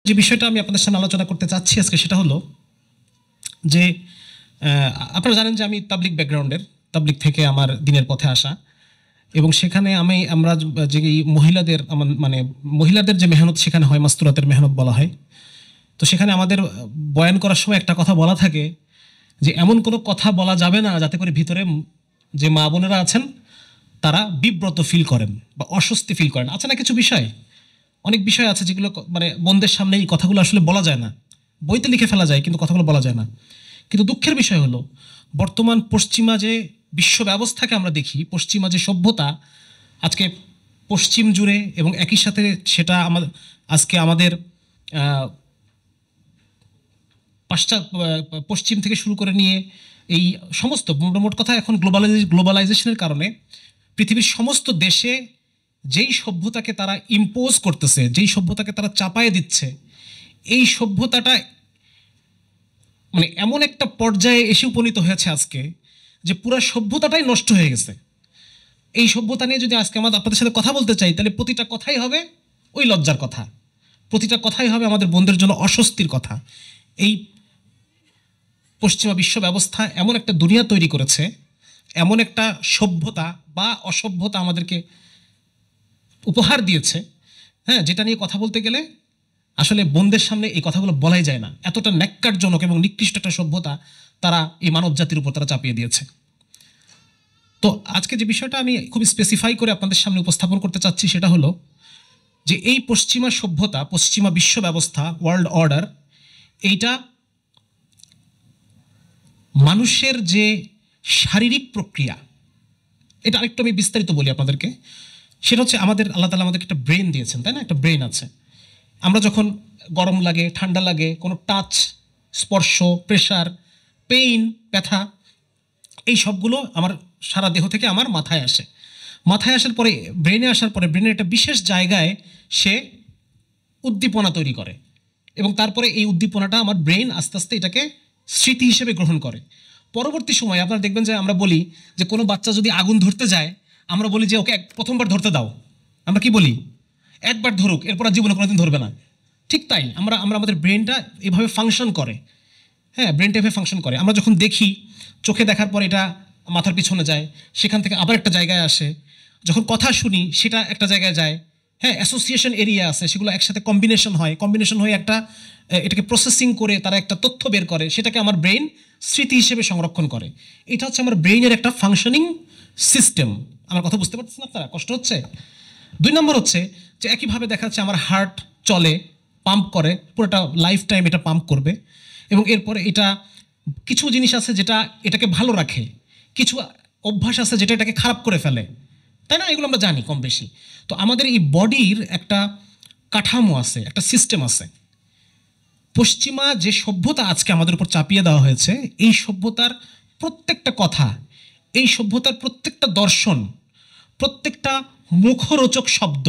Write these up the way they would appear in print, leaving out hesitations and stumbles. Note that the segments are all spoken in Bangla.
যে বিষয়টা আমি আপনাদের সামনে আলোচনা করতে চাচ্ছি আজকে সেটা হলো যে আপনারা জানেন যে আমি তাবলিগ ব্যাকগ্রাউন্ডের, তাবলিগ থেকে আমার দিনের পথে আসা, এবং সেখানে আমরা যে মহিলাদের মানে মহিলাদের যে মেহনত সেখানে হয়, মাস্তুরাতের মেহনত বলা হয়। তো সেখানে আমাদের বয়ান করার সময় একটা কথা বলা থাকে যে এমন কোনো কথা বলা যাবে না যাতে করে ভিতরে যে মা বোনেরা আছেন তারা বিব্রত ফিল করেন বা অস্বস্তি ফিল করেন। আছে না কিছু বিষয়, অনেক বিষয় আছে যেগুলো মানে বোনদের সামনে এই কথাগুলো আসলে বলা যায় না, বইতে লিখে ফেলা যায় কিন্তু কথাগুলো বলা যায় না। কিন্তু দুঃখের বিষয় হলো বর্তমান পশ্চিমা যে বিশ্ব ব্যবস্থাকে আমরা দেখি, পশ্চিমা যে সভ্যতা আজকে পশ্চিম জুড়ে, এবং একই সাথে সেটা আজকে আমাদের পশ্চিম থেকে শুরু করে নিয়ে এই সমস্ত মোট কথা এখন গ্লোবালাইজেশনের কারণে পৃথিবীর সমস্ত দেশে যেই সভ্যতাকে তারা ইম্পোজ করতেছে, যেই সভ্যতাকে তারা চাপায়ে দিচ্ছে, এই সভ্যতাটা মানে এমন একটা পর্যায়ে এসে উপনীত হয়েছে আজকে যে পুরো সভ্যতাটাই নষ্ট হয়ে গেছে। এই সভ্যতা নিয়ে যদি আজকে আপনাদের সাথে কথা বলতে চাই, তাহলে প্রতিটা কথাই হবে ওই লজ্জার কথা, প্রতিটা কথাই হবে আমাদের বোনদের জন্য অস্বস্তির কথা। এই পশ্চিমা বিশ্ব ব্যবস্থা এমন একটা দুনিয়া তৈরি করেছে, এমন একটা সভ্যতা বা অসভ্যতা আমাদেরকে উপহার দিয়েছে, হ্যাঁ, যেটা নিয়ে কথা বলতে গেলে আসলে বোনদের সামনে এই কথাগুলো বলাই যায় না। এতটা ন্যাক্কারজনক এবং নিকৃষ্ট একটা সভ্যতা তারা এই মানব জাতির উপর তারা চাপিয়ে দিয়েছে। তো আজকে যে বিষয়টা আমি খুব স্পেসিফাই করে আপনাদের সামনে উপস্থাপন করতে চাচ্ছি সেটা হলো যে এই পশ্চিমা সভ্যতা, পশ্চিমা বিশ্ব ব্যবস্থা, ওয়ার্ল্ড অর্ডার, এইটা মানুষের যে শারীরিক প্রক্রিয়া, এটা আরেকটু আমি বিস্তারিত বলি আপনাদেরকে। সেটা হচ্ছে আমাদের আল্লাহ তাআলা আমাদেরকে একটা ব্রেন দিয়েছেন, তাই না? একটা ব্রেন আছে। আমরা যখন গরম লাগে, ঠান্ডা লাগে, কোনো টাচ, স্পর্শ, প্রেশার, পেইন, ব্যথা, এই সবগুলো আমার সারা দেহ থেকে আমার মাথায় আসে। মাথায় আসার পরে ব্রেনে আসার পরে ব্রেনের একটা বিশেষ জায়গায় সে উদ্দীপনা তৈরি করে, এবং তারপরে এই উদ্দীপনাটা আমার ব্রেন আস্তে আস্তে এটাকে স্মৃতি হিসেবে গ্রহণ করে। পরবর্তী সময়ে আপনারা দেখবেন যে আমরা বলি যে কোনো বাচ্চা যদি আগুন ধরতে যায়, আমরা বলি যে ওকে প্রথমবার ধরতে দাও। আমরা কি বলি? একবার ধরুক, এরপর আর জীবনে কোনোদিন ধরবে না। ঠিক তাই আমরা আমাদের ব্রেনটা এভাবে ফাংশন করে। হ্যাঁ, ব্রেনটা এভাবে ফাংশন করে। আমরা যখন দেখি, চোখে দেখার পর এটা মাথার পিছনে যায়, সেখান থেকে আবার একটা জায়গায় আসে। যখন কথা শুনি সেটা একটা জায়গায় যায়। হ্যাঁ, অ্যাসোসিয়েশন এরিয়া আছে, সেগুলো একসাথে কম্বিনেশন হয়ে একটা এটাকে প্রসেসিং করে তারা একটা তথ্য বের করে, সেটাকে আমার ব্রেন স্মৃতি হিসেবে সংরক্ষণ করে। এটা হচ্ছে আমার ব্রেইনের একটা ফাংশনিং সিস্টেম। আমার কথা বুঝতে পারছেন আপনারা? কষ্ট হচ্ছে? 2 নম্বর হচ্ছে যে একইভাবে দেখা যাচ্ছে আমার হার্ট চলে, পাম্প করে, পুরোটা লাইফ টাইম এটা পাম্প করবে, এবং এরপরে এটা কিছু জিনিস আছে যেটা এটাকে ভালো রাখে, কিছু অভ্যাস আছে যেটা এটাকে খারাপ করে ফেলে, তাই না? এগুলো আমরা জানি কম বেশি। তো আমাদের এই বডির একটা কাঠামো আছে, একটা সিস্টেম আছে। পশ্চিমা যে সভ্যতা আজকে আমাদের উপর চাপিয়ে দেওয়া হয়েছে, এই সভ্যতার প্রত্যেকটা কথা, এই সভ্যতার প্রত্যেকটা দর্শন, প্রত্যেকটা মুখরোচক শব্দ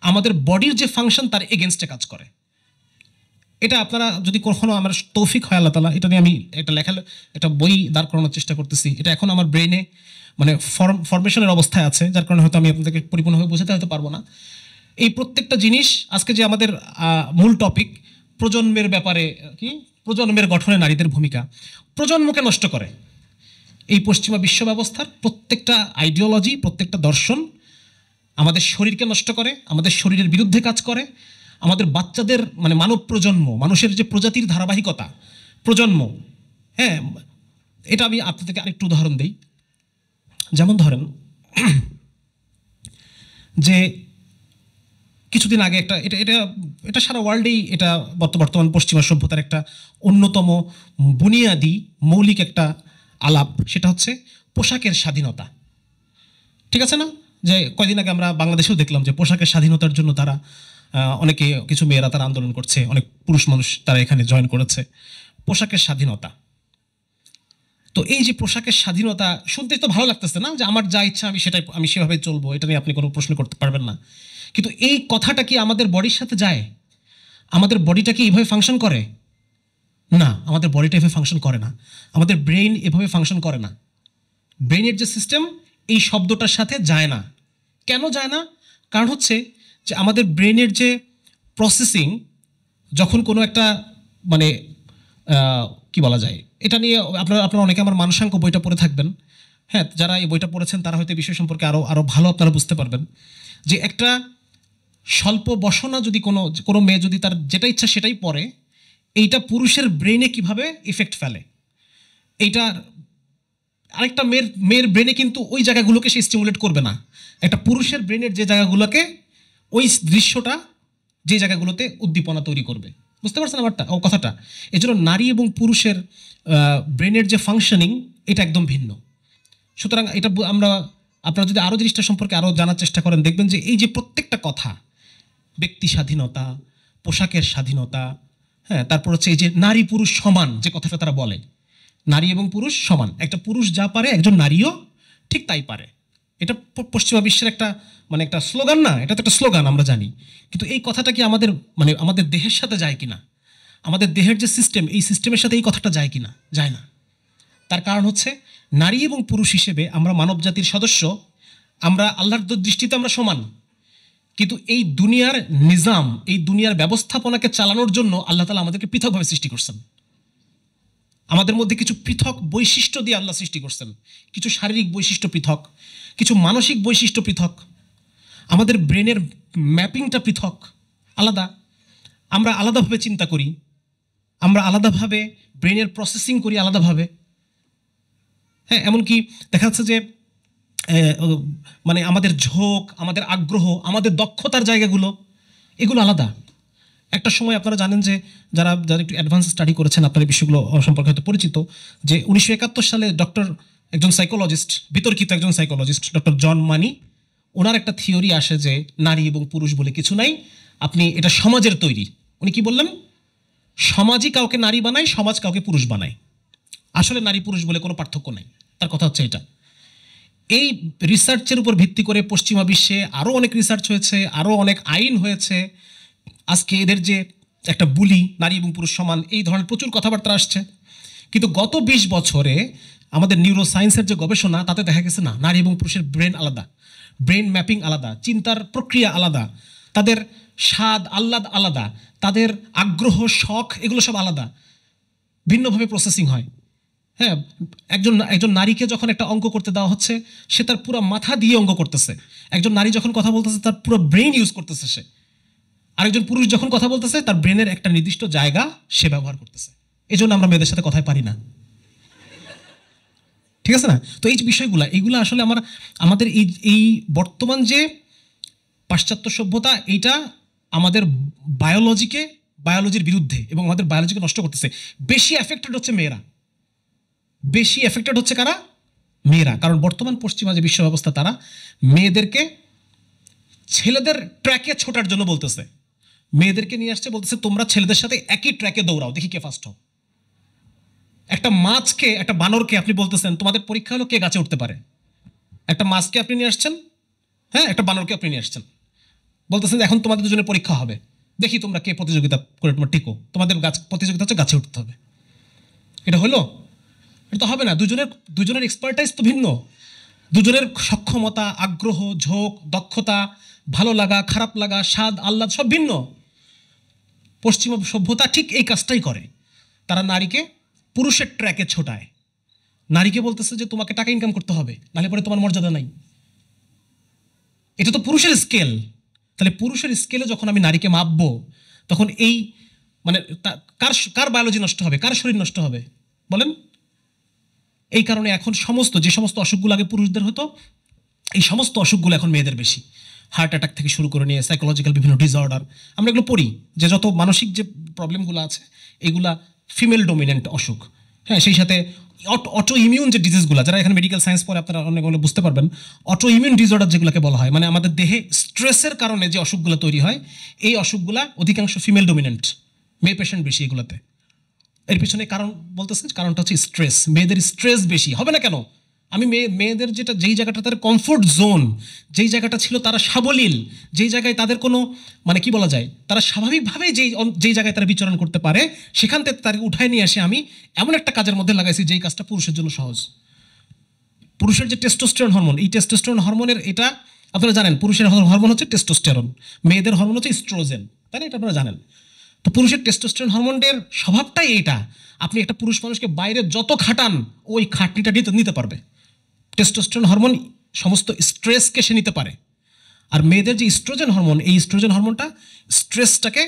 আমাদের বডির যে ফাংশন তার এগেনস্টে কাজ করে। এটা আপনারা যদি কখনো আমার তৌফিক হয় আল্লাহ তাআলা, এটা নিয়ে আমি একটা বই দাঁড় করানোর চেষ্টা করতেছি। এটা এখন আমার ব্রেনে মানে ফরমেশনের অবস্থায় আছে, যার কারণে হয়তো আমি আপনাদেরকে পরিপূর্ণভাবে বোঝাতে হয়তো পারবো না। এই প্রত্যেকটা জিনিস আজকে যে আমাদের মূল টপিক, প্রজন্মের ব্যাপারে, কি প্রজন্মের গঠনে নারীদের ভূমিকা, প্রজন্মকে নষ্ট করে এই পশ্চিমা বিশ্ব ব্যবস্থার প্রত্যেকটা আইডিওলজি, প্রত্যেকটা দর্শন আমাদের শরীরকে নষ্ট করে, আমাদের শরীরের বিরুদ্ধে কাজ করে, আমাদের বাচ্চাদের মানে মানব প্রজন্ম, মানুষের যে প্রজাতির ধারাবাহিকতা, প্রজন্ম, হ্যাঁ, এটা আমি আপনাদেরকে আরেকটু উদাহরণ দিই। যেমন ধরেন যে কিছুদিন আগে এটা এটা এটা এটা সারা ওয়ার্ল্ডেই এটা বর্তমান পশ্চিমা সভ্যতার একটা অন্যতম বুনিয়াদি মৌলিক একটা আলাপ, সেটা হচ্ছে পোশাকের স্বাধীনতা। ঠিক আছে না? যে কয়দিন আগে আমরা বাংলাদেশেও দেখলাম যে পোশাকের স্বাধীনতার জন্য তারা অনেকে, কিছু মেয়েরা তারা আন্দোলন করছে, অনেক পুরুষ মানুষ তারা এখানে জয়েন করেছে। পোশাকের স্বাধীনতা, তো এই যে পোশাকের স্বাধীনতা শুনতে তো ভালো লাগতেছে না, যে আমার যা ইচ্ছা আমি সেভাবে চলবো, এটা নিয়ে আপনি কোনো প্রশ্ন করতে পারবেন না। কিন্তু এই কথাটা কি আমাদের বডির সাথে যায়? আমাদের বডিটা কি এইভাবে ফাংশন করে? না, আমাদের বডিটা এভাবে ফাংশন করে না, আমাদের ব্রেইন এভাবে ফাংশন করে না। ব্রেইনের যে সিস্টেম এই শব্দটার সাথে যায় না। কেন যায় না? কারণ হচ্ছে যে আমাদের ব্রেইনের যে প্রসেসিং, যখন কোনো একটা মানে কি বলা যায়, এটা নিয়ে আপনারা অনেকে আমার মানসাঙ্ক বইটা পড়ে থাকবেন। হ্যাঁ, যারা এই বইটা পড়েছেন তারা হয়তো এই বিষয় সম্পর্কে আরও ভালো আপনারা বুঝতে পারবেন যে একটা স্বল্প বসনা যদি কোনো মেয়ে যদি তার যেটা ইচ্ছা সেটাই পড়ে, এইটা পুরুষের ব্রেনে কিভাবে ইফেক্ট ফেলে। এইটার আরেকটা মেয়ের ব্রেনে কিন্তু ওই জায়গাগুলোকে সে স্টিমুলেট করবে না। একটা পুরুষের ব্রেনের যে জায়গাগুলোকে, ওই দৃশ্যটা যে জায়গাগুলোতে উদ্দীপনা তৈরি করবে। বুঝতে পারছেন আমারটা কথাটা? এই জন্য নারী এবং পুরুষের ব্রেনের যে ফাংশনিং এটা একদম ভিন্ন। সুতরাং এটা আপনারা যদি আরও জিনিসটা সম্পর্কে আরও জানার চেষ্টা করেন, দেখবেন যে এই যে প্রত্যেকটা কথা, ব্যক্তি স্বাধীনতা, পোশাকের স্বাধীনতা, হ্যাঁ, তারপর হচ্ছে এই যে নারী পুরুষ সমান যে কথাটা তারা বলে, নারী এবং পুরুষ সমান, একটা পুরুষ যা পারে একজন নারীও ঠিক তাই পারে। এটা পশ্চিমা বিশ্বের একটা স্লোগান না? এটা তো একটা স্লোগান, আমরা জানি, কিন্তু এই কথাটা কি আমাদের দেহের সাথে যায় কিনা, আমাদের দেহের যে সিস্টেম, এই সিস্টেমের সাথে এই কথাটা যায় কিনা? যায় না। তার কারণ হচ্ছে নারী এবং পুরুষ হিসেবে আমরা মানব জাতির সদস্য, আমরা আল্লাহর দৃষ্টিতে আমরা সমান, কিন্তু এই দুনিয়ার নিজাম, এই দুনিয়ার ব্যবস্থাপনাকে চালানোর জন্য আল্লাহ তাআলা আমাদেরকে পৃথকভাবে সৃষ্টি করছেন। আমাদের মধ্যে কিছু পৃথক বৈশিষ্ট্য দিয়ে আল্লাহ সৃষ্টি করছেন। কিছু শারীরিক বৈশিষ্ট্য পৃথক, কিছু মানসিক বৈশিষ্ট্য পৃথক, আমাদের ব্রেনের ম্যাপিংটা পৃথক, আলাদা। আমরা আলাদাভাবে চিন্তা করি, আমরা আলাদাভাবে ব্রেনের প্রসেসিং করি আলাদাভাবে। হ্যাঁ, এমনকি দেখা যাচ্ছে যে আমাদের ঝোঁক, আমাদের আগ্রহ, আমাদের দক্ষতার জায়গাগুলো, এগুলো আলাদা। একটা সময় আপনারা জানেন যে যারা একটু অ্যাডভান্স স্টাডি করেছেন, আপনার এই বিষয়গুলো সম্পর্কে হয়তো পরিচিত, যে 1971 সালে একজন সাইকোলজিস্ট, বিতর্কিত একজন সাইকোলজিস্ট ডক্টর জন মানি, ওনার একটা থিওরি আসে যে নারী এবং পুরুষ বলে কিছু নাই, এটা সমাজের তৈরি। উনি কি বললেন? সমাজই কাউকে নারী বানায়, সমাজ কাউকে পুরুষ বানায়। আসলে নারী পুরুষ বলে কোনো পার্থক্য নাই। তার কথা হচ্ছে এটা। এই রিসার্চের উপর ভিত্তি করে পশ্চিমা বিশ্বে আরও অনেক রিসার্চ হয়েছে, আরও অনেক আইন হয়েছে। আজকে এদের যে একটা বুলি, নারী এবং পুরুষ সমান, এই ধরনের প্রচুর কথাবার্তা আসছে। কিন্তু গত 20 বছরে আমাদের নিউরো সায়েন্সের যে গবেষণা, তাতে দেখা গেছে না, নারী এবং পুরুষের ব্রেন আলাদা, ব্রেন ম্যাপিং আলাদা, চিন্তার প্রক্রিয়া আলাদা, তাদের স্বাদ আহ্লাদ আলাদা, তাদের আগ্রহ শখ এগুলো সব আলাদা, ভিন্নভাবে প্রসেসিং হয়। হ্যাঁ, একজন নারীকে যখন একটা অঙ্ক করতে দেওয়া হচ্ছে, সে তার পুরো মাথা দিয়ে অঙ্ক করতেছে। একজন নারী যখন কথা বলতেছে, তার পুরো ব্রেন ইউজ করতেছে সে। আরেকজন পুরুষ যখন কথা বলতেছে, তার ব্রেনের একটা নির্দিষ্ট জায়গা সে ব্যবহার করতেছে। এই জন্য আমরা মেয়েদের সাথে কথাই পারি না। ঠিক আছে না? তো এই যে বিষয়গুলো, এইগুলো আসলে আমাদের এই বর্তমান যে পাশ্চাত্য সভ্যতা, এইটা আমাদের বায়োলজির বিরুদ্ধে এবং আমাদের বায়োলজিকে নষ্ট করতেছে। বেশি এফেক্টেড হচ্ছে মেয়েরা। বেশি এফেক্টেড হচ্ছে কারা? মেয়েরা। কারণ বর্তমান পশ্চিমা যে বিশ্ব ব্যবস্থা, তারা মেয়েদেরকে ছেলেদের ট্র্যাকে ছোটার জন্য বলতেছে। মেয়েদেরকে নিয়ে আসছে, বলতেছে তোমরা ছেলেদের সাথে একই ট্র্যাকে দৌড়াও, দেখি কে ফার্স্ট হও। একটা মাছকে, একটা বানরকে আপনি বলতেছেন তোমাদের পরীক্ষা হলো কে গাছে উঠতে পারে। একটা মাছকে আপনি নিয়ে আসছেন, হ্যাঁ, একটা বানরকে আপনি নিয়ে আসছেন, বলতেছেন এখন তোমাদের দুজনের পরীক্ষা হবে, দেখি তোমরা কে প্রতিযোগিতা করে তোমার টিকো, তোমাদের প্রতিযোগিতা হচ্ছে গাছে উঠতে হবে। এটা হলো? এটা তো হবে না। দুজনের এক্সপার্টাইজ তো ভিন্ন, দুজনের সক্ষমতা, আগ্রহ, ঝোঁক, দক্ষতা, ভালো লাগা, খারাপ লাগা, স্বাদ আহ্লাদ সব ভিন্ন। পশ্চিমা সভ্যতা ঠিক এই কাজটাই করে। তারা নারীকে পুরুষের ট্র্যাকে ছোটায়। নারীকে বলতেছে যে তোমাকে টাকা ইনকাম করতে হবে, নাহলে পরে তোমার মর্যাদা নাই। এটা তো পুরুষের স্কেল। তাহলে পুরুষের স্কেলে যখন আমি নারীকে মাপবো, তখন এই কার বায়োলজি নষ্ট হবে, কার শরীর নষ্ট হবে বলেন? এই কারণে এখন যে সমস্ত অসুখগুলো আগে পুরুষদের হতো, এই সমস্ত অসুখগুলো এখন মেয়েদের বেশি। হার্ট অ্যাটাক থেকে শুরু করে নিয়ে সাইকোলজিক্যাল বিভিন্ন ডিসঅর্ডার, আমরা এগুলো পড়ি যে যত মানসিক যে প্রবলেমগুলো আছে, এগুলা ফিমেল ডোমিনেন্ট অসুখ। হ্যাঁ, সেই সাথে অটো ইমিউন যে ডিজিজগুলো, যারা এখানে মেডিকেল সায়েন্স পরে আপনারা অনেকগুলো বুঝতে পারবেন, অটো ইমিউন ডিসঅর্ডার যেগুলোকে বলা হয়, আমাদের দেহে স্ট্রেসের কারণে যে অসুখগুলো তৈরি হয়, এই অসুখগুলা অধিকাংশ ফিমেল ডোমিনেন্ট, মেয়ে পেশেন্ট বেশি এগুলোতে। এর পিছনে কারণ বলতেছেন, কারণটা হচ্ছে স্ট্রেস। মেয়েদের স্ট্রেস বেশি হবে না কেন? আমি মেয়েদের যেই জায়গাটা তাদের কমফোর্ট জোন, যেই জায়গাটা ছিল তারা সাবলীল, যেই জায়গায় তাদের কোনো কি বলা যায়, তারা স্বাভাবিকভাবেই যেই জায়গায় তারা বিচরণ করতে পারে, সেখান থেকে তাকে উঠায় নিয়ে আসে আমি এমন একটা কাজের মধ্যে লাগাইছি যেই কাজটা পুরুষের জন্য সহজ। পুরুষের যে টেস্টোস্টেরন হরমোন, এই টেস্টোস্টেরন হরমোনের, এটা আপনারা জানেন, পুরুষের হরমোন হচ্ছে টেস্টোস্টেরন, মেয়েদের হরমোন হচ্ছে ইস্ট্রোজেন, তাই না? এটা আপনারা জানেন। তো পুরুষের টেস্টোস্টেরন হরমোনের স্বভাবটাই এইটা, আপনি একটা পুরুষ মানুষকে বাইরে যত খাটান ওই খাটনিটা নিতে পারবে। টেস্টোস্টেরন হরমোন সমস্ত স্ট্রেসকে সে নিতে পারে। আর মেয়েদের যে ইস্ট্রোজেন হরমোন, এই ইস্ট্রোজেন হরমোনটা স্ট্রেসটাকে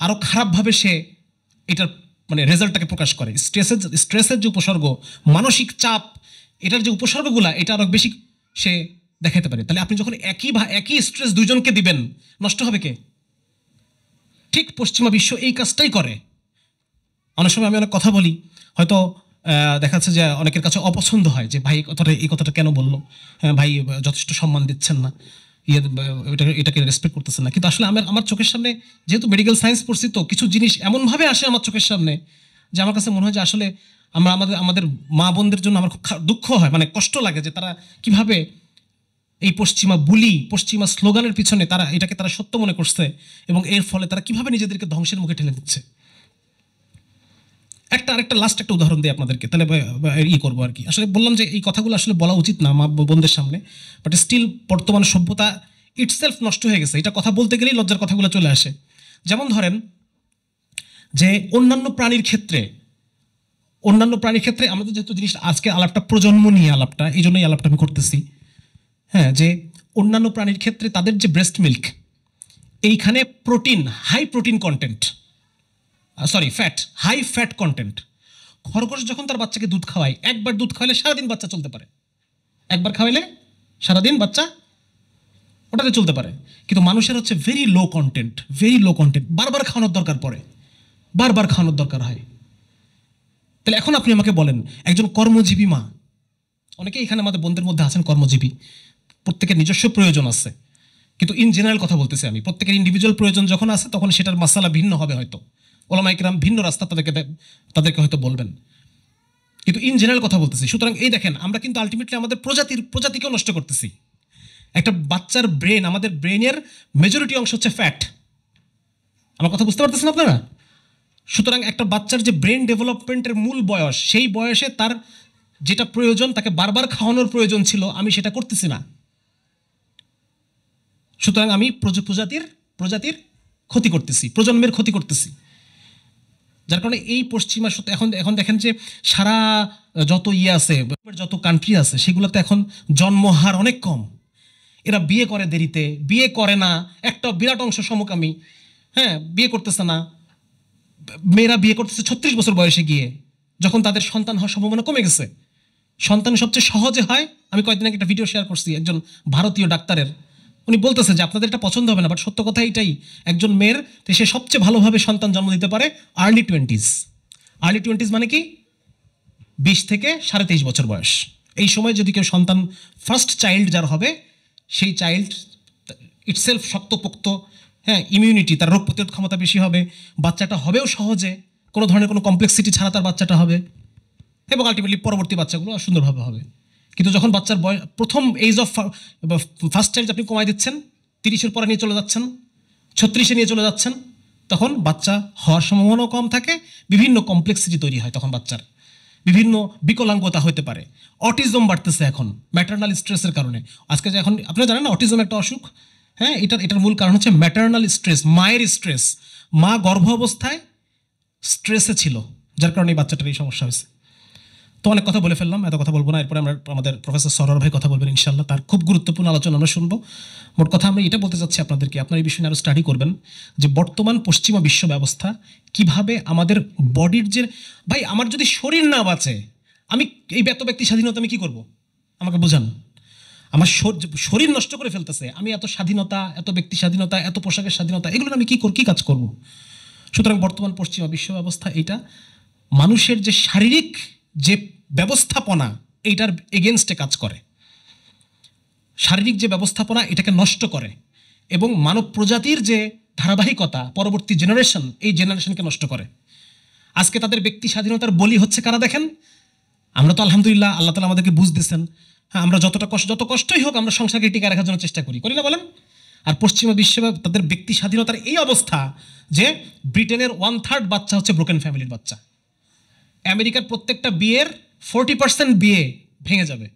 আরও খারাপভাবে সে এটার মানে রেজাল্টটাকে প্রকাশ করে। স্ট্রেসের যে উপসর্গ, মানসিক চাপ, এটার যে উপসর্গগুলো, এটা আরও বেশি সে দেখাতে পারে। তাহলে আপনি যখন একই স্ট্রেস দুজনকে দিবেন, নষ্ট হবে কে? ঠিক পশ্চিমা বিশ্ব এই কাজটাই করে। অনেক সময় আমি অনেক কথা বলি, হয়তো দেখা যাচ্ছে যে অনেকের কাছে অপছন্দ হয় যে ভাই এই কথাটা কেন বললো, ভাই যথেষ্ট সম্মান দিচ্ছেন না, এটাকে রেসপেক্ট করতেছেন না। কিন্তু আসলে আমার চোখের সামনে, যেহেতু মেডিকেল সায়েন্স পড়ছি, তো কিছু জিনিস এমনভাবে আসে আমার চোখের সামনে যে আমার কাছে মনে হয় যে আসলে আমাদের মা বোনদের জন্য আমার খুব দুঃখ হয়, মানে কষ্ট লাগে যে তারা কিভাবে এই পশ্চিমা স্লোগানের পিছনে তারা এটাকে সত্য মনে করছে, এবং এর ফলে তারা কিভাবে নিজেদেরকে ধ্বংসের মুখে ঠেলে দিচ্ছে। আরেকটা লাস্ট একটা উদাহরণ দিই আপনাদেরকে, তাহলে করবো আর কি। আসলে বললাম যে এই কথাগুলো আসলে বলা উচিত না মা বোনদের সামনে, বাট স্টিল বর্তমান সভ্যতা ইটসেলফ নষ্ট হয়ে গেছে, এটা কথা বলতে গেলেই লজ্জার কথাগুলো চলে আসে। যেমন ধরেন যে অন্যান্য প্রাণীর ক্ষেত্রে আমাদের যেহেতু জিনিস আজকে আলাপটা প্রজন্ম নিয়ে আলাপটা, এই জন্যই আলাপটা আমি করতেছি। হ্যাঁ, যে অন্যান্য প্রাণীর ক্ষেত্রে তাদের যে ব্রেস্ট মিল্ক, এইখানে high protein content, fat, high fat content. খরগোশ যখন তার বাচ্চাকে দুধ খাওয়ায়, একবার দুধ খাওয়ালে সারাদিন বাচ্চা চলতে পারে, একবার খাওয়াইলে সারাদিন বাচ্চা ওটাতে চলতে পারে। কিন্তু মানুষের হচ্ছে ভেরি লো কন্টেন্ট, বারবার খাওয়ানোর দরকার হয়। তাহলে এখন আপনি আমাকে বলেন, একজন কর্মজীবী মা, অনেকে এখানে আমাদের বন্ধুদের মধ্যে আছেন কর্মজীবী, প্রত্যেকের নিজস্ব প্রয়োজন আছে, কিন্তু ইন জেনারেল কথা বলতেছি আমি, প্রত্যেকের ইন্ডিভিজুয়াল প্রয়োজন যখন আছে তখন সেটার মাসালা ভিন্ন হবে, হয়তো ওলামা ইকরাম ভিন্ন রাস্তা তাদেরকে হয়তো বলবেন, কিন্তু ইন জেনারেল কথা বলতেছি। সুতরাং এই দেখেন, আমরা কিন্তু আলটিমেটলি আমাদের প্রজাতিকেও নষ্ট করতেছি। একটা বাচ্চার ব্রেন, আমাদের ব্রেনের মেজরিটি অংশ হচ্ছে ফ্যাট। আমার কথা বুঝতে পারতেছেন আপনারা? সুতরাং একটা বাচ্চার যে ব্রেন ডেভেলপমেন্টের মূল বয়স, সেই বয়সে তার যেটা প্রয়োজন, তাকে বারবার খাওয়ানোর প্রয়োজন ছিল, আমি সেটা করতেছি না। সুতরাং আমি প্রজাতির ক্ষতি করতেছি, প্রজন্মের ক্ষতি করতেছি। যার কারণে এই পশ্চিমা এখন দেখেন যে সারা যত কান্ট্রি আছে সেগুলোতে এখন জন্মহার অনেক কম। এরা বিয়ে করে দেরিতে, বিয়ে করে না, একটা বিরাট অংশ সমকামী, হ্যাঁ, বিয়ে করতেছে না। মেয়েরা বিয়ে করতেছে 36 বছর বয়সে গিয়ে, যখন তাদের সন্তান হওয়ার সম্ভাবনা কমে গেছে। সন্তান সবচেয়ে সহজে হয়। আমি কয়েকদিন আগে একটা ভিডিও শেয়ার করছি একজন ভারতীয় ডাক্তারের, উনি বলতেছে যে আপনাদের এটা পছন্দ হবে না, বাট সত্য কথা এটাই, একজন মেয়ের সে সবচেয়ে ভালোভাবে সন্তান জন্ম দিতে পারে আর্লি টোয়েন্টিজ। মানে কি 20 থেকে 23.5 বছর বয়স। এই সময় যদি কেউ সন্তান, ফার্স্ট চাইল্ড যার হবে, সেই চাইল্ড ইটসেলফ শক্তপোক্ত, হ্যাঁ, ইমিউনিটি, তার রোগ প্রতিরোধ ক্ষমতা বেশি হবে, বাচ্চাটা হবেও সহজে, কোনো ধরনের কোনো কমপ্লেক্সিটি ছাড়া তার বাচ্চাটা হবে, এবং আলটিমেটলি পরবর্তী বাচ্চাগুলো সুন্দরভাবে হবে। কিন্তু যখন বাচ্চার বয়স, প্রথম এজ অফ ফার্স্ট চাইল্ড আপনি কমাই দিচ্ছেন, 30-এর পরে নিয়ে চলে যাচ্ছেন, 36-এ নিয়ে চলে যাচ্ছেন, তখন বাচ্চা হওয়ার সম্ভাবনাও কম থাকে, বিভিন্ন কমপ্লেক্সিটি তৈরি হয়, তখন বাচ্চার বিভিন্ন বিকলাঙ্গতা হতে পারে। অটিজম বাড়তেছে এখন ম্যাটারনাল স্ট্রেসের কারণে। আজকে যে এখন আপনারা জানেন না অটিজম একটা অসুখ, হ্যাঁ, এটার মূল কারণ হচ্ছে ম্যাটারনাল স্ট্রেস, মায়ের স্ট্রেস। মা গর্ভ অবস্থায় স্ট্রেসে ছিল, যার কারণে এই বাচ্চাটার এই সমস্যা হয়েছে। তো অনেক কথা বলে ফেললাম, এত কথা বলবো না। এরপরে আমরা আমাদের প্রফেসর সরোয়ার ভাই কথা বলবেন ইনশাল্লাহ, তার খুব গুরুত্বপূর্ণ আলোচনা আমরা শুনবো। মোট কথা আমরা এটা বলতে চাচ্ছি আপনাদেরকে, আপনার এই বিষয়ে আরও স্টাডি করবেন যে বর্তমান পশ্চিমা বিশ্ব ব্যবস্থা কিভাবে আমাদের বডির যে, ভাই আমার যদি শরীর না বাঁচে, আমি এই ব্যক্তি স্বাধীনতা আমি কী করবো? আমাকে বোঝান। আমার শরীর নষ্ট করে ফেলতেছে, আমি এত স্বাধীনতা, এত ব্যক্তি স্বাধীনতা, এত পোশাকের স্বাধীনতা, এগুলো আমি কী কাজ করব? সুতরাং বর্তমান পশ্চিমা বিশ্ব ব্যবস্থা এইটা মানুষের যে শারীরিক যে ব্যবস্থাপনা, এইটার এগেনস্টে কাজ করে। শারীরিক যে ব্যবস্থাপনা, এটাকে নষ্ট করে, এবং মানব প্রজাতির যে ধারাবাহিকতা, পরবর্তী জেনারেশন, এই জেনারেশনকে নষ্ট করে। আজকে তাদের ব্যক্তি স্বাধীনতার বলি হচ্ছে কারা দেখেন? আমরা তো আলহামদুলিল্লাহ, আল্লাহ তাআলা আমাদেরকে বুঝ দিচ্ছেন, হ্যাঁ, আমরা যত কষ্টই হোক আমরা সংসারকে টিকে রাখার জন্য চেষ্টা করি না বলেন? আর পশ্চিমা বিশ্বে তাদের ব্যক্তি স্বাধীনতার এই অবস্থা যে ব্রিটেনের 1/3 বাচ্চা হচ্ছে ব্রোকেন ফ্যামিলির বাচ্চা। আমেরিকার প্রত্যেকটা বিয়ের 40% বিয়ে ভেঙে যাবে,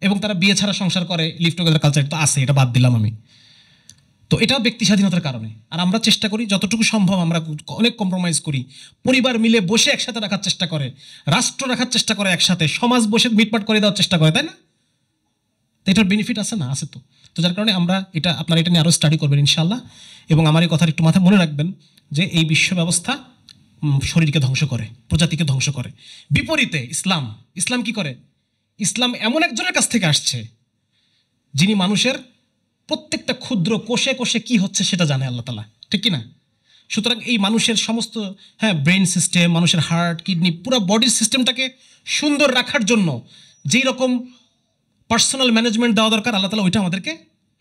এবং তারা বিয়ে ছাড়া সংসার করে, লিভ টুগেদার কালচার তো আছে, এটা বাদ দিলাম আমি। তো তো এটাও ব্যক্তি স্বাধীনতার কারণে। আর আমরা চেষ্টা করি যতটুকু সম্ভব, আমরা অনেক কম্প্রোমাইজ করি, পরিবার মিলে বসে একসাথে রাখার চেষ্টা করে, রাষ্ট্র রাখার চেষ্টা করে একসাথে, সমাজ বসে মিটমাট করে দেওয়ার চেষ্টা করে, তাই না? তো এটার বেনিফিট আছে না? আছে তো। তো যার কারণে আমরা এটা, আপনারা এটা নিয়ে আরও স্টাডি করবেন ইনশাআল্লাহ। এবং আমার এই কথার একটু মাথায় মনে রাখবেন যে এই বিশ্ব ব্যবস্থা শরীরকে ধ্বংস করে, প্রজাতিকে ধ্বংস করে। বিপরীতে ইসলাম, ইসলাম কি করে? ইসলাম এমন একজনের কাছ থেকে আসছে যিনি মানুষের প্রত্যেকটা ক্ষুদ্র কোষে কোষে কি হচ্ছে সেটা জানে আল্লাহ তাআলা, ঠিক কি না? সুতরাং এই মানুষের সমস্ত ব্রেন সিস্টেম, মানুষের হার্ট, কিডনি, পুরো বডির সিস্টেমটাকে সুন্দর রাখার জন্য যেই রকম পার্সোনাল ম্যানেজমেন্ট দেওয়া দরকার আল্লাহ তাআলা ওইটা আমাদেরকে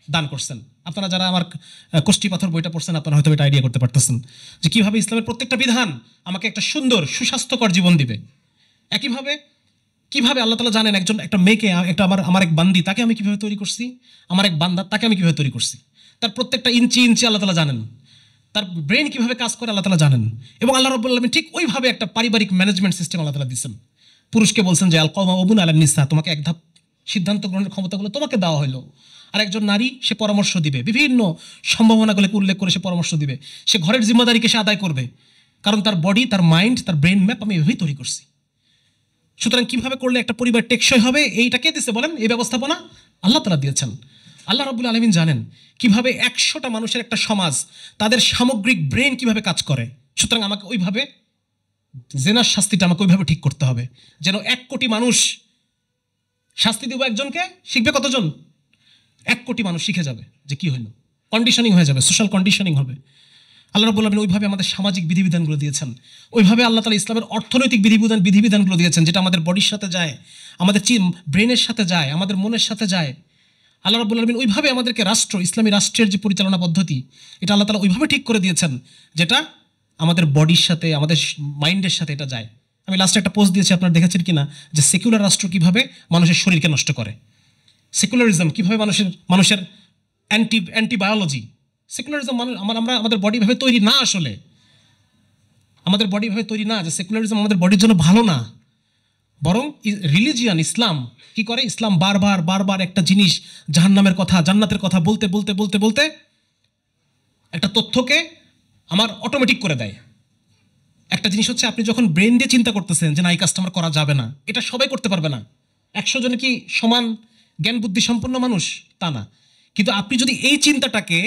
দান করছেন। আপনারা যারা আমার কোষ্ঠী পাথর বইটা পড়ছেন, আপনারা হয়তো এটা আইডিয়া করতে পারতেছেন যে কীভাবে ইসলামের প্রত্যেকটা বিধান আমাকে একটা সুন্দর সুস্বাস্থ্যকর জীবন দিবে। একইভাবে কিভাবে আল্লাহ তাআলা জানেন একটা মেয়েকে, আমার এক বান্দি, তাকে আমি কিভাবে তৈরি করছি, আমার এক বান্দা, তাকে আমি কিভাবে তৈরি করছি, তার প্রত্যেকটা ইঞ্চি ইঞ্চি আল্লাহ তাআলা জানেন, তার ব্রেন কিভাবে কাজ করে আল্লাহ তাআলা জানেন। এবং আল্লাহ রাব্বুল আলামিন ঠিক ওইভাবে একটা পারিবারিক ম্যানেজমেন্ট সিস্টেম আল্লাহ তাআলা দিয়েছেন। পুরুষকে বলছেন যে আল কওয়ামুন আলান নিসা, তোমাকে এক ধাপ সিদ্ধান্ত গ্রহণের ক্ষমতাগুলো তোমাকে দেওয়া হলো। আর একজন নারী, সে পরামর্শ দিবে, বিভিন্ন সম্ভাবনাগুলোকে উল্লেখ করে সে পরামর্শ দিবে, সে ঘরের জিম্মাদারিকে সে আদায় করবে, কারণ তার বডি, তার মাইন্ড, তার ব্রেন ম্যাপ আমি এভাবেই তৈরি করছি। সুতরাং কিভাবে করলে একটা পরিবার টেকসই হবে, এইটা কে দিচ্ছে বলেন? এই ব্যবস্থাপনা আল্লাহ তাআলা দিয়েছেন। আল্লাহ রাব্বুল আলামিন জানেন কিভাবে 100টা মানুষের একটা সমাজ, তাদের সামগ্রিক ব্রেন কিভাবে কাজ করে। সুতরাং আমাকে ওইভাবে জেনার শাস্তিটা আমাকে ওইভাবে ঠিক করতে হবে যেন 1 কোটি মানুষ, শাস্তি দিব একজনকে, শিখবে কতজন? 1 কোটি মানুষ শিখে যাবে যে কি হইল, কন্ডিশনিং হয়ে যাবে, সোশ্যাল কন্ডিশনিং হবে। আল্লাহ রাব্বুল আলামিন ওইভাবে আমাদের সামাজিক বিধিবিধানগুলো দিয়েছেন, ওইভাবে আল্লাহ তাআলা ইসলামের অর্থনৈতিক বিধিবিধানগুলো দিয়েছেন, যেটা আমাদের বডির সাথে যায়, আমাদের ব্রেনের সাথে যায়, আমাদের মনের সাথে যায়। আল্লাহ রাব্বুল আলামিন ওইভাবে আমাদেরকে ইসলামী রাষ্ট্রের যে পরিচালনা পদ্ধতি, এটা আল্লাহ তাআলা ওইভাবে ঠিক করে দিয়েছেন যেটা আমাদের বডির সাথে, আমাদের মাইন্ডের সাথে এটা যায়। আমি লাস্টে একটা পোস্ট দিয়েছি, আপনারা দেখেছেন কিনা, যে সেকুলার রাষ্ট্র কিভাবে মানুষের শরীরকে নষ্ট করে, সেকুলারিজম কিভাবে মানুষের অ্যান্টিবায়োলজি। সেকুলারিজম আমাদের বডি ভাবে তৈরি না, আসলে আমাদের বডি ভাবে তৈরি না, যে সেকুলারিজম আমাদের বডির জন্য ভালো না। বরং রিলিজিয়ান, ইসলাম কি করে? ইসলাম বারবার একটা জিনিস, জাহান্নামের কথা, জান্নাতের কথা বলতে বলতে বলতে বলতে একটা তথ্যকে আমার অটোমেটিক করে দেয়। একটা জিনিস হচ্ছে, আপনি যখন ব্রেন দিয়ে চিন্তা করতেছেন যে না, এই কাজটা আমার করা যাবে না, এটা সবাই করতে পারবে না। 100 জনে কি সমান জ্ঞান বুদ্ধি সম্পন্ন মানুষ? তা না। কিন্তু আপনি যদি এই চিন্তাটাকে,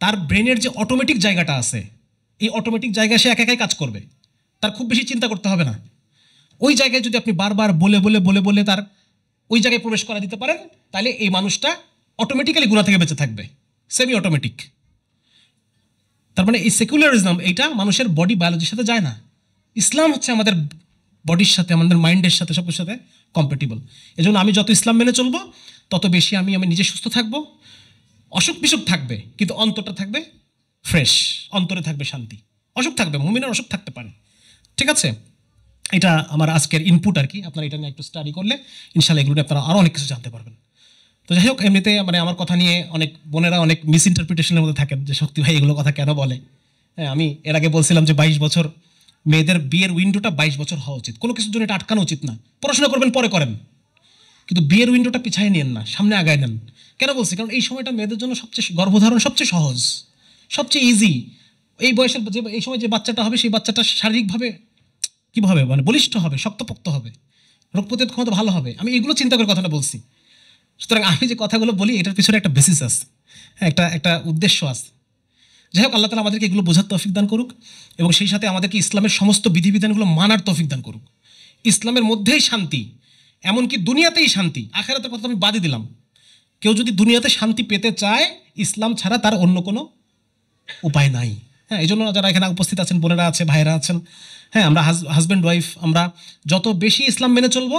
তার ব্রেনের যে অটোমেটিক জায়গাটা আছে, এই অটোমেটিক জায়গায় সে একাই কাজ করবে, তার খুব বেশি চিন্তা করতে হবে না। ওই জায়গায় যদি আপনি বারবার বলে বলে বলে বলে তার ওই জায়গায় প্রবেশ করা দিতে পারেন, তাহলে এই মানুষটা অটোমেটিক্যালি গুনাহ থেকে বেঁচে থাকবে, সেমি অটোমেটিক। তার মানে এই সেকুলারিজম, এইটা মানুষের বডি বায়োলজির সাথে যায় না। ইসলাম হচ্ছে আমাদের বডির সাথে, আমাদের মাইন্ডের সাথে, সব কিছুর সাথে কম্প্যাটিবল। এজন্য আমি যত ইসলাম মেনে চলবো, তত বেশি আমি নিজে সুস্থ থাকবো, অসুখ বিসুখ থাকবে কিন্তু অন্তরটা থাকবে ফ্রেশ, অন্তরে থাকবে শান্তি। অসুখ থাকবে, মুমিনের অসুখ থাকতে পারে, ঠিক আছে? এটা আমার আজকের ইনপুট আর কি। আপনারা এটা নিয়ে একটু স্টাডি করলে ইনশাআল্লাহ এগুলো আপনারা আরও অনেক কিছু জানতে পারবেন। তো যাই হোক, এমনিতে আমার কথা নিয়ে অনেক বোনেরা অনেক মিস ইন্টারপ্রিটেশনের মধ্যে থাকেন যে শক্তি ভাই এগুলো কথা কেন বলে। হ্যাঁ, আমি এর আগে বলছিলাম যে 22 বছর, মেয়েদের বিয়ের উইন্ডোটা 22 বছর হওয়া উচিত। কোনো কিছুর জন্য এটা আটকানো উচিত না। পড়াশোনা করবেন পরে করেন, কিন্তু বিয়ের উইন্ডোটা পিছায় নিয়েন না, সামনে আগায় নেন। কেন বলছি? কারণ এই সময়টা মেয়েদের জন্য সবচেয়ে, গর্ভধারণ সবচেয়ে সহজ, সবচেয়ে ইজি। এই বয়সের এই সময় যে বাচ্চাটা হবে, সেই বাচ্চাটা শারীরিকভাবে কীভাবে বলিষ্ঠ হবে, শক্তপোক্ত হবে, রোগ প্রতিরোধ ক্ষমতা ভালো হবে। আমি এগুলো চিন্তা করে কথাটা বলছি। সুতরাং আমি যে কথাগুলো বলি, এটার পিছনে একটা বেসিস আছে, একটা উদ্দেশ্য আছে। যাই হোক, আল্লাহ তাআলা আমাদেরকে এগুলো বোঝার তৌফিক দান করুক, এবং সেই সাথে আমাদেরকে ইসলামের সমস্ত বিধিবিধানগুলো মানার তৌফিক দান করুক। ইসলামের মধ্যেই শান্তি, এমনকি দুনিয়াতেই শান্তি। আখিরাতের কথা আমি বাদই দিলাম। কেউ যদি দুনিয়াতে শান্তি পেতে চায়, ইসলাম ছাড়া তার অন্য কোনো উপায় নাই। হ্যাঁ, এই জন্য যারা এখানে উপস্থিত আছেন, বোনেরা আছে, ভাইয়েরা আছেন, আমরা হাজব্যান্ড ওয়াইফ, আমরা যত বেশি ইসলাম মেনে চলবো,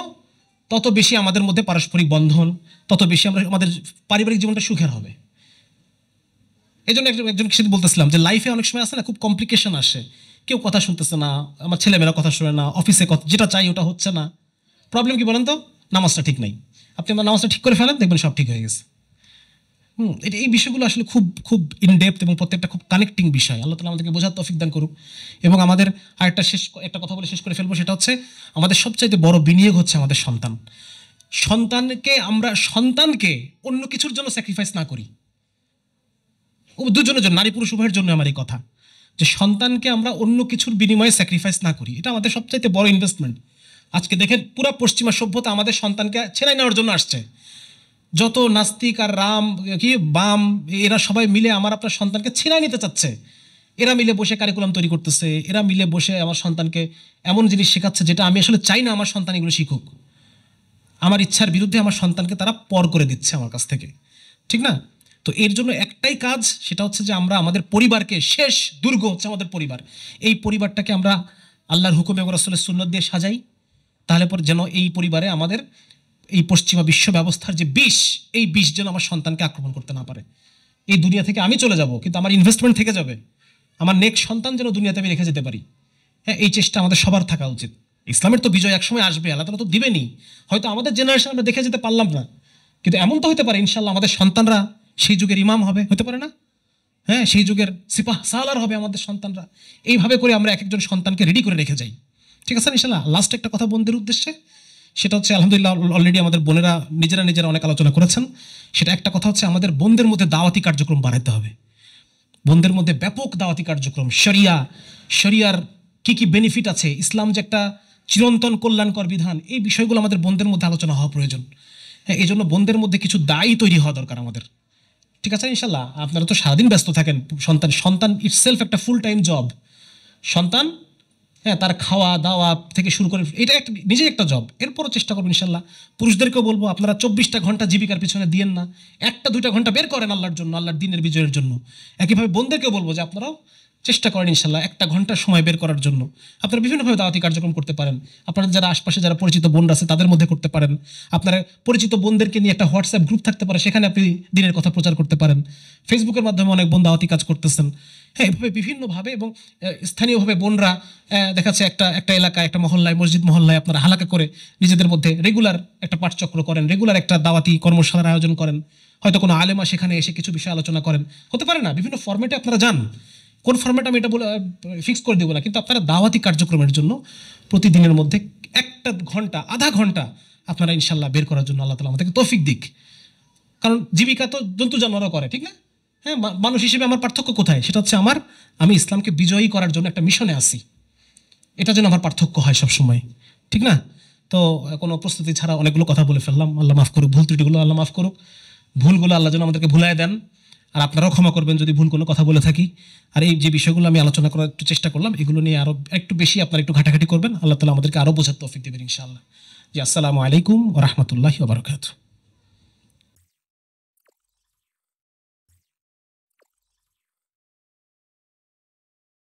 তত বেশি আমাদের মধ্যে পারস্পরিক বন্ধন, তত বেশি আমাদের পারিবারিক জীবনটা সুখের হবে। এই জন্য একজন সেদিন বলতেছিলাম যে লাইফে অনেক সময় আসে না, খুব কমপ্লিকেশন আসে, কেউ কথা শুনতেছে না, আমার ছেলেমেয়েরা কথা শুনে না, অফিসে যেটা চাই ওটা হচ্ছে না। প্রবলেম কি বলেন তো? নামাজটা ঠিক নাই। আপনি আমার নামাজটা ঠিক করে ফেলেন, দেখবেন সব ঠিক হয়ে গেছে। এই বিষয়গুলো আসলে খুব খুব ইনডেপথ এবং প্রত্যেকটা খুব কানেক্টিং বিষয়। আল্লাহ তাআলা আমাদেরকে বোঝার তৌফিক দান করুক। এবং আমাদের আরেকটা একটা কথা বলে শেষ করে ফেলবো, সেটা হচ্ছে আমাদের সবচাইতে বড় বিনিয়োগ হচ্ছে আমাদের সন্তান। সন্তানকে অন্য কিছুর জন্য স্যাক্রিফাইস না করি। দুজনের জন্য, নারী পুরুষ উভয়ের জন্য আমার এই কথা, যে সন্তানকে আমরা অন্য কিছুর বিনিময়ে স্যাক্রিফাইস না করি। এটা আমাদের সবচাইতে বড় ইনভেস্টমেন্ট। আজকে দেখেন পুরো পশ্চিমা সভ্যতা আমাদের সন্তানকে ছেড়ে নেওয়ার জন্য আসছে। যত নাস্তিক আর রাম কি বাম এরা সবাই মিলে আমার আপনার সন্তানকে ছিনাই নিতে চাচ্ছে। এরা মিলে বসে কারিকুলাম তৈরি করতেছে, এরা মিলে বসে আমার সন্তানকে এমন জিনিস শেখাচ্ছে যেটা আমি আসলে চাই না আমার সন্তান এগুলো শিখুক। আমার ইচ্ছার বিরুদ্ধে আমার সন্তানকে তারা পর করে দিচ্ছে আমার কাছ থেকে, ঠিক না? তো এর জন্য একটাই কাজ, সেটা হচ্ছে যে আমরা আমাদের পরিবারকে, শেষ দুর্গ হচ্ছে আমাদের পরিবার, এই পরিবারটাকে আমরা আল্লাহর হুকুমে এবং রাসূলের সুন্নাত দিয়ে সাজাই। তাহলে পর যেন এই পরিবারে আমাদের এই পশ্চিমা বিশ্ব ব্যবস্থার যে বিষ, এই বিষ যেন আমার সন্তানকে আক্রমণ করতে না পারে। এই দুনিয়া থেকে আমি চলে যাব, কিন্তু আমার ইনভেস্টমেন্ট থেকে যাবে, আমার নেক্সট সন্তান যেন দুনিয়াতে আমি রেখে যেতে পারি। হ্যাঁ, এই চেষ্টা আমাদের সবার থাকা উচিত। ইসলামের তো বিজয় একসময় আসবে, আল্লাহ তাআলা তো দিবেনই। হয়তো আমাদের জেনারেশন আমরা দেখে যেতে পারলাম না, কিন্তু এমন তো হতে পারে ইনশাল্লাহ আমাদের সন্তানরা সেই যুগের ইমাম হবে, হতে পারে না? হ্যাঁ, সেই যুগের সিপাহ সালার হবে আমাদের সন্তানরা। এইভাবে করে আমরা এক একজন সন্তানকে রেডি করে রেখে যাই, ঠিক আছে ইনশাল্লাহ। লাস্ট একটা কথা বোনদের উদ্দেশ্যে, সেটা হচ্ছে আলহামদুলিল্লাহ অলরেডি আমাদের বোনেরা নিজেরা অনেক আলোচনা করেছেন। সেটা একটা কথা হচ্ছে আমাদের বোনদের মধ্যে দাওয়াতি কার্যক্রম বাড়াতে হবে। বোনদের মধ্যে ব্যাপক দাওয়াতি কার্যক্রম, শরিয়ার কি কি বেনিফিট আছে, ইসলাম যে একটা চিরন্তন কল্যাণকর বিধান, এই বিষয়গুলো আমাদের বোনদের মধ্যে আলোচনা হওয়া প্রয়োজন। হ্যাঁ, এই জন্য বোনদের মধ্যে কিছু দায়ী তৈরি হওয়া দরকার আমাদের, ঠিক আছে ইনশাল্লাহ। আপনারা তো সারাদিন ব্যস্ত থাকেন, সন্তান ইটসেলফ একটা ফুল টাইম জব। সন্তান, হ্যাঁ, তার খাওয়া দাওয়া থেকে শুরু করে এটা একটা নিজেই একটা জব। এরপরও চেষ্টা করবো ইনশাল্লাহ। পুরুষদেরকেও বলবো আপনারা 24টা ঘন্টা জীবিকার পিছনে দিয়েন না, 1-2টা ঘন্টা বের করেন আল্লাহর জন্য, আল্লাহর দিনের বিজয়ের জন্য। একইভাবে বোনদেরকেও বলবো যে আপনারাও চেষ্টা করেন ইনশাল্লাহ 1টা ঘন্টা সময় বের করার জন্য। আপনারা বিভিন্নভাবে দাওয়াতি কার্যক্রম করতে পারেন, আপনারা যারা আশপাশে যারা পরিচিত বোনরা আছে তাদের মধ্যে করতে পারেন। আপনারা পরিচিত বোনদেরকে নিয়ে একটা হোয়াটসঅ্যাপ গ্রুপ থাকতে পারে, সেখানে আপনি দিনের কথা প্রচার করতে পারেন। ফেসবুকের মাধ্যমে অনেক বোন দাওয়াতি কাজ করতেছেন। হ্যাঁ, এভাবে বিভিন্নভাবে এবং স্থানীয়ভাবে বোনরা দেখাচ্ছে একটা এলাকায়, একটা মহল্লায়, মসজিদ মহল্লায় আপনারা হালাকা করে নিজেদের মধ্যে রেগুলার একটা পাঠচক্র করেন, রেগুলার একটা দাওয়াতি কর্মশালার আয়োজন করেন। হয়তো কোনো আলেমা সেখানে এসে কিছু বিষয় আলোচনা করেন, হতে পারে না? বিভিন্ন ফরম্যাটে আপনারা যান, কোন ফরম্যাট আমি এটা বলে ফিক্স করে দেবো না, কিন্তু আপনারা দাওয়াতি কার্যক্রমের জন্য প্রতিদিনের মধ্যে 1টা ঘন্টা, আধা ঘন্টা আপনারা ইনশাল্লাহ বের করার জন্য আল্লাহ তাআলা আমাদেরকে তৌফিক দিক। কারণ জীবিকা তো জন্তু জানোয়ারও করে, ঠিক না? হ্যাঁ, মানুষ হিসেবে আমার পার্থক্য কোথায়? সেটা হচ্ছে আমি ইসলামকে বিজয়ী করার জন্য একটা মিশনে আসি, এটা যেন আমার পার্থক্য হয় সবসময়, ঠিক না? তো কোনো প্রস্তুতি ছাড়া অনেকগুলো কথা বলে ফেললাম, আল্লাহ মাফ করুক। ভুল ত্রুটিগুলো আল্লাহ মাফ করুক, ভুলগুলো আল্লাহ যেন আমাদেরকে ভুলায় দেন। আর আপনারাও ক্ষমা করবেন যদি ভুল কোনো কথা বলে থাকি। আর এই যে বিষয়গুলো আমি আলোচনা করার একটু চেষ্টা করলাম, এগুলো নিয়ে আরও একটু বেশি আপনারা একটু ঘাটাঘাটি করবেন, আল্লাহ তাআলা আমাদেরকে আরও বোঝার তৌফিক দেবেন ইনশাআল্লাহ। জি, আসসালামু আলাইকুম ওয়া রাহমাতুল্লাহি ওয়া বারাকাতুহু।